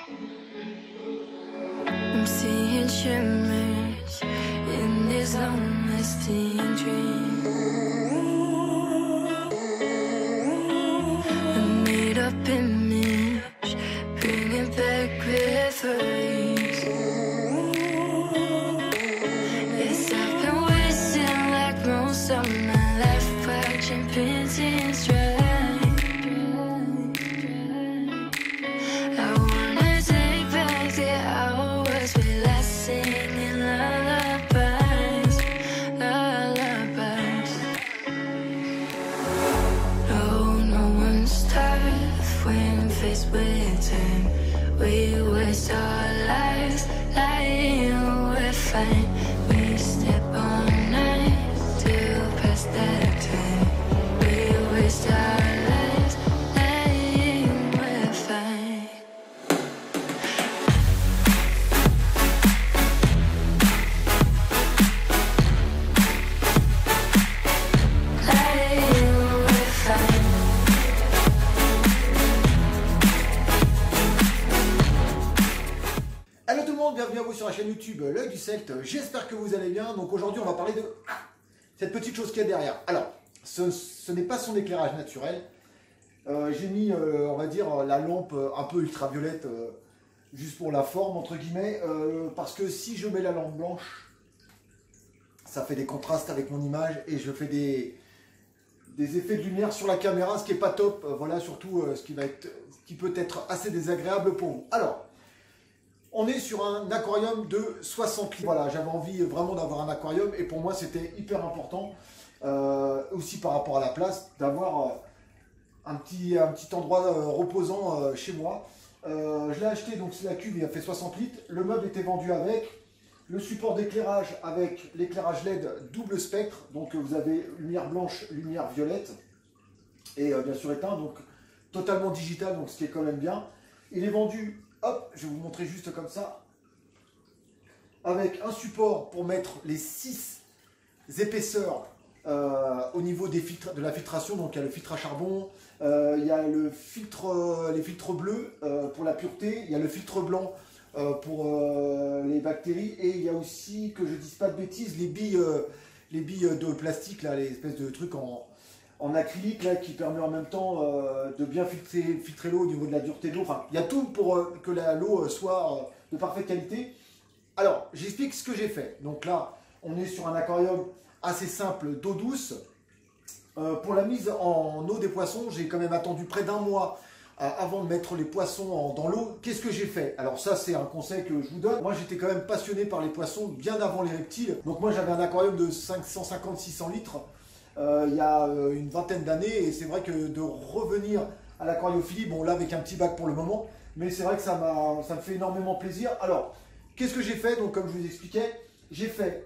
I'm seeing shimmers in this long-lasting dream. A made-up image, bringing back memories. Yes, I've been wasting like most of my life, watching paintings dry. We waste our lives lying, we're fine. We step on nights to pass that time. We waste our lives lying, we're fine. Lying, we're fine. Hello tout le monde, bienvenue à vous sur la chaîne YouTube L'Œil du Celte, j'espère que vous allez bien. Donc aujourd'hui on va parler de cette petite chose qu'il y a derrière. Alors, ce n'est pas son éclairage naturel. J'ai mis, on va dire, la lampe un peu ultraviolette, juste pour la forme, entre guillemets, parce que si je mets la lampe blanche, ça fait des contrastes avec mon image et je fais des effets de lumière sur la caméra, ce qui n'est pas top, voilà, surtout ce qui peut être assez désagréable pour vous. Alors, on est sur un aquarium de 60 litres. Voilà, j'avais envie vraiment d'avoir un aquarium et pour moi c'était hyper important, aussi par rapport à la place, d'avoir un petit endroit reposant chez moi. Je l'ai acheté, donc c'est la cuve, il a fait 60 litres. Le meuble était vendu avec le support d'éclairage, avec l'éclairage LED double spectre. Donc vous avez lumière blanche, lumière violette et bien sûr éteint, donc totalement digital, donc ce qui est quand même bien. Il est vendu... Hop, je vais vous montrer juste comme ça, avec un support pour mettre les 6 épaisseurs au niveau des filtres, de la filtration. Donc il y a le filtre à charbon, il y a le filtre, les filtres bleus pour la pureté, il y a le filtre blanc pour les bactéries, et il y a aussi, que je ne dise pas de bêtises, les billes de plastique, là, les espèces de trucs en acrylique là, qui permet en même temps de bien filtrer l'eau au niveau de la dureté de l'eau. Enfin, il y a tout pour que l'eau soit de parfaite qualité. Alors, j'explique ce que j'ai fait. Donc là, on est sur un aquarium assez simple d'eau douce. Pour la mise en eau des poissons, j'ai quand même attendu près d'un mois avant de mettre les poissons dans l'eau. Qu'est-ce que j'ai fait? Alors ça, c'est un conseil que je vous donne. Moi, j'étais quand même passionné par les poissons bien avant les reptiles. Donc moi, j'avais un aquarium de 550-600 litres. Il y a une vingtaine d'années, et c'est vrai que de revenir à l'aquariophilie, bon là avec un petit bac pour le moment, mais c'est vrai que ça me fait énormément plaisir. Alors, qu'est-ce que j'ai fait? Donc comme je vous expliquais, j'ai fait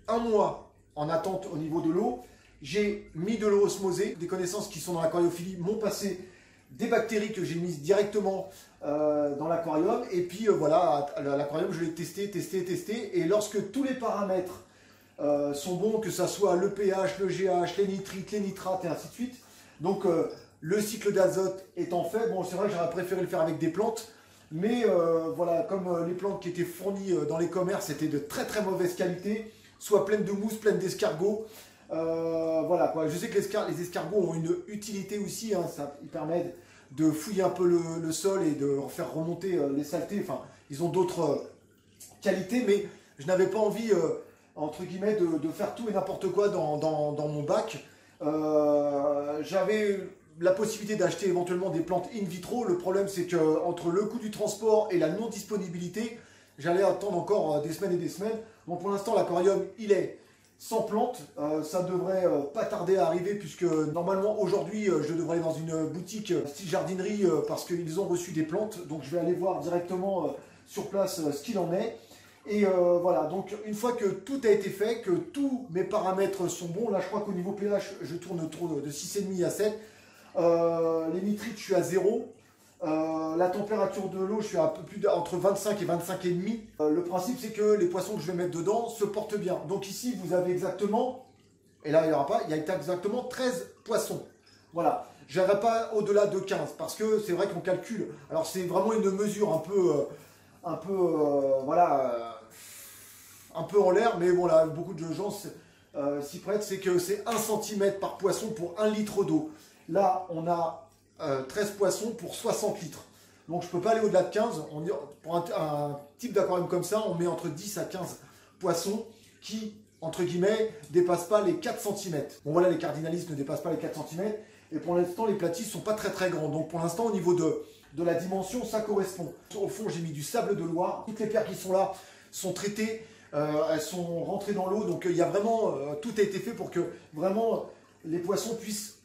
un mois en attente au niveau de l'eau, j'ai mis de l'eau osmosée. Des connaissances qui sont dans l'aquariophilie m'ont passé des bactéries que j'ai mises directement dans l'aquarium, et puis voilà, l'aquarium je l'ai testé, et lorsque tous les paramètres sont bons, que ça soit le pH, le GH, les nitrites, les nitrates et ainsi de suite. Donc le cycle d'azote étant fait, bon c'est vrai que j'aurais préféré le faire avec des plantes, mais voilà, comme les plantes qui étaient fournies dans les commerces étaient de très mauvaise qualité, soit pleines de mousse, pleines d'escargots. Voilà quoi. Je sais que les escargots ont une utilité aussi, hein, ils permettent de fouiller un peu le sol et de faire remonter les saletés. Enfin, ils ont d'autres qualités, mais je n'avais pas envie entre guillemets de faire tout et n'importe quoi dans mon bac. J'avais la possibilité d'acheter éventuellement des plantes in vitro. Le problème c'est que entre le coût du transport et la non disponibilité, j'allais attendre encore des semaines et des semaines. Donc pour l'instant l'aquarium il est sans plantes, ça devrait pas tarder à arriver, puisque normalement aujourd'hui je devrais aller dans une boutique style jardinerie parce qu'ils ont reçu des plantes, donc je vais aller voir directement sur place ce qu'il en est. Et voilà, donc une fois que tout a été fait, que tous mes paramètres sont bons, là je crois qu'au niveau pH je tourne autour de 6,5 à 7, les nitrites je suis à 0, la température de l'eau je suis à un peu plus entre 25 et 25,5. Le principe c'est que les poissons que je vais mettre dedans se portent bien. Donc ici vous avez exactement, et là il n'y aura pas, il y a exactement 13 poissons. Voilà, Je n'irai pas au-delà de 15 parce que c'est vrai qu'on calcule. Alors c'est vraiment une mesure voilà, un peu en l'air, mais bon là, beaucoup de gens s'y prêtent. C'est que c'est 1 cm par poisson pour 1 litre d'eau. Là, on a 13 poissons pour 60 litres. Donc je ne peux pas aller au-delà de 15. Pour un type d'aquarium comme ça, on met entre 10 à 15 poissons qui, entre guillemets, ne dépassent pas les 4 cm. Bon voilà, les cardinalistes ne dépassent pas les 4 cm. Et pour l'instant, les platistes ne sont pas très très grands. Donc pour l'instant, au niveau de la dimension, ça correspond. Au fond, j'ai mis du sable de Loire. Toutes les pierres qui sont là sont traitées. Elles sont rentrées dans l'eau. Donc il y a vraiment, tout a été fait pour que vraiment les poissons puissent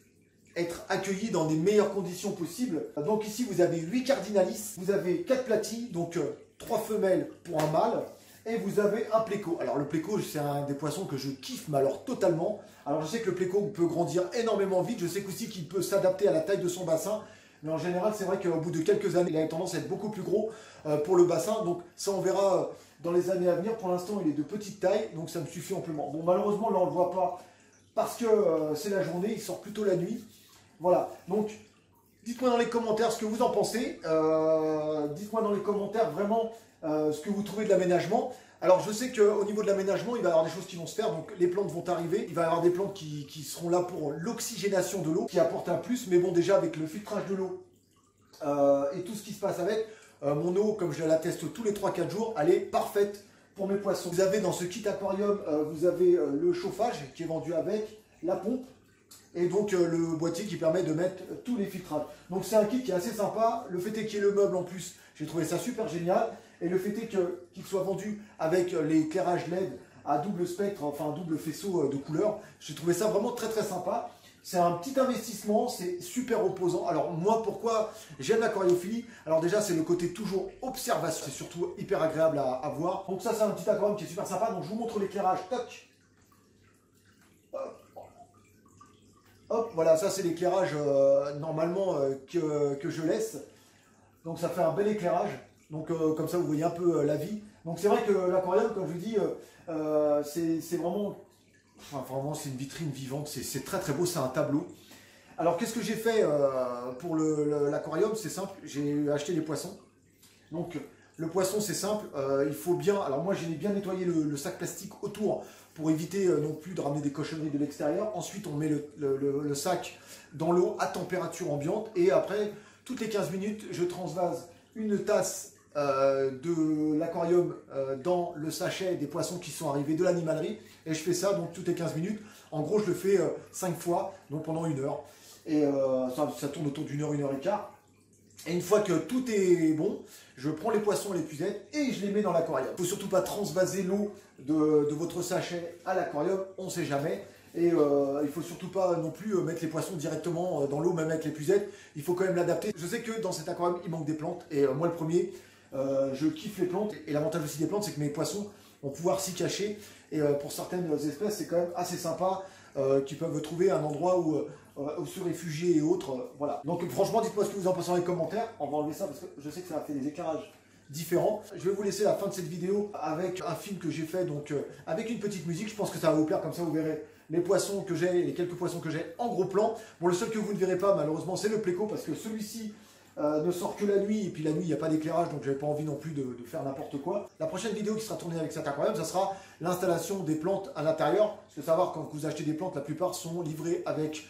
être accueillis dans les meilleures conditions possibles. Donc ici, vous avez 8 cardinalis, vous avez 4 platis, donc 3 femelles pour un mâle, et vous avez un pléco. Alors le pléco, c'est un des poissons que je kiffe, mais alors totalement. Alors je sais que le pléco peut grandir énormément vite, je sais aussi qu'il peut s'adapter à la taille de son bassin, mais en général, c'est vrai qu'au bout de quelques années, il a tendance à être beaucoup plus gros pour le bassin, donc ça on verra dans les années à venir. Pour l'instant, il est de petite taille, donc ça me suffit amplement. Bon, malheureusement, là on ne le voit pas, parce que c'est la journée, il sort plutôt la nuit. Voilà, donc dites-moi dans les commentaires ce que vous en pensez. Dites-moi dans les commentaires vraiment ce que vous trouvez de l'aménagement. Alors je sais qu'au niveau de l'aménagement, il va y avoir des choses qui vont se faire. Donc les plantes vont arriver. Il va y avoir des plantes qui seront là pour l'oxygénation de l'eau, qui apportent un plus. Mais bon, déjà avec le filtrage de l'eau et tout ce qui se passe avec, mon eau, comme je la teste tous les 3-4 jours, elle est parfaite pour mes poissons. Vous avez dans ce kit aquarium, vous avez le chauffage qui est vendu avec, la pompe, et donc le boîtier qui permet de mettre tous les filtrages. Donc c'est un kit qui est assez sympa. Le fait est qu'il y ait le meuble en plus, j'ai trouvé ça super génial. Et le fait est qu'il soit vendu avec l'éclairage LED à double spectre, enfin un double faisceau de couleurs. J'ai trouvé ça vraiment très très sympa. C'est un petit investissement, c'est super reposant. Alors moi, pourquoi j'aime l'aquariophilie? Alors déjà, c'est le côté toujours observation. C'est surtout hyper agréable à voir. Donc ça, c'est un petit aquarium qui est super sympa. Donc je vous montre l'éclairage. Toc. Hop, voilà, ça c'est l'éclairage normalement que je laisse. Donc ça fait un bel éclairage. Donc comme ça vous voyez un peu la vie. Donc c'est vrai que l'aquarium, comme je vous dis, c'est vraiment, vraiment c'est une vitrine vivante. C'est très très beau, c'est un tableau. Alors qu'est-ce que j'ai fait pour l'aquarium? C'est simple, j'ai acheté les poissons. Donc le poisson c'est simple, il faut bien, alors moi j'ai bien nettoyé le sac plastique autour pour éviter non plus de ramener des cochonneries de l'extérieur. Ensuite on met le sac dans l'eau à température ambiante et après toutes les 15 minutes je transvase une tasse de l'aquarium dans le sachet des poissons qui sont arrivés de l'animalerie et je fais ça donc toutes les 15 minutes. En gros je le fais 5 fois, donc pendant 1 heure et ça tourne autour d'1 heure, 1 heure et quart. Et une fois que tout est bon, je prends les poissons à l'épuisette et je les mets dans l'aquarium. Il ne faut surtout pas transvaser l'eau de votre sachet à l'aquarium, on ne sait jamais. Et il ne faut surtout pas non plus mettre les poissons directement dans l'eau, même avec l'épuisette. Il faut quand même l'adapter. Je sais que dans cet aquarium, il manque des plantes. Et moi, le premier, je kiffe les plantes. Et l'avantage aussi des plantes, c'est que mes poissons vont pouvoir s'y cacher. Et pour certaines espèces, c'est quand même assez sympa qui peuvent trouver un endroit où se réfugier et autres. Voilà. Donc franchement, dites-moi ce que vous en pensez dans les commentaires. On va enlever ça parce que je sais que ça a fait des éclairages différents. Je vais vous laisser la fin de cette vidéo avec un film que j'ai fait, donc avec une petite musique. Je pense que ça va vous plaire, comme ça vous verrez les poissons que j'ai, les quelques poissons que j'ai en gros plan. Bon, le seul que vous ne verrez pas malheureusement, c'est le pléco parce que celui-ci ne sort que la nuit, et puis la nuit il n'y a pas d'éclairage, donc j'avais pas envie non plus de faire n'importe quoi. La prochaine vidéo qui sera tournée avec cet aquarium, ça sera l'installation des plantes à l'intérieur. Parce que savoir, quand vous achetez des plantes, la plupart sont livrées avec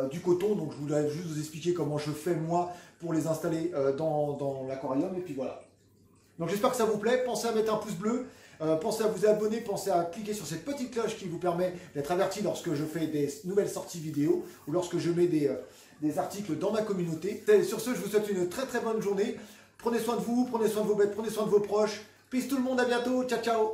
du coton, donc je voulais juste vous expliquer comment je fais moi pour les installer dans l'aquarium, et puis voilà. Donc j'espère que ça vous plaît, pensez à mettre un pouce bleu, pensez à vous abonner, pensez à cliquer sur cette petite cloche qui vous permet d'être averti lorsque je fais des nouvelles sorties vidéo, ou lorsque je mets des articles dans ma communauté. Et sur ce, je vous souhaite une très très bonne journée, prenez soin de vous, prenez soin de vos bêtes, prenez soin de vos proches, peace tout le monde, à bientôt, ciao ciao.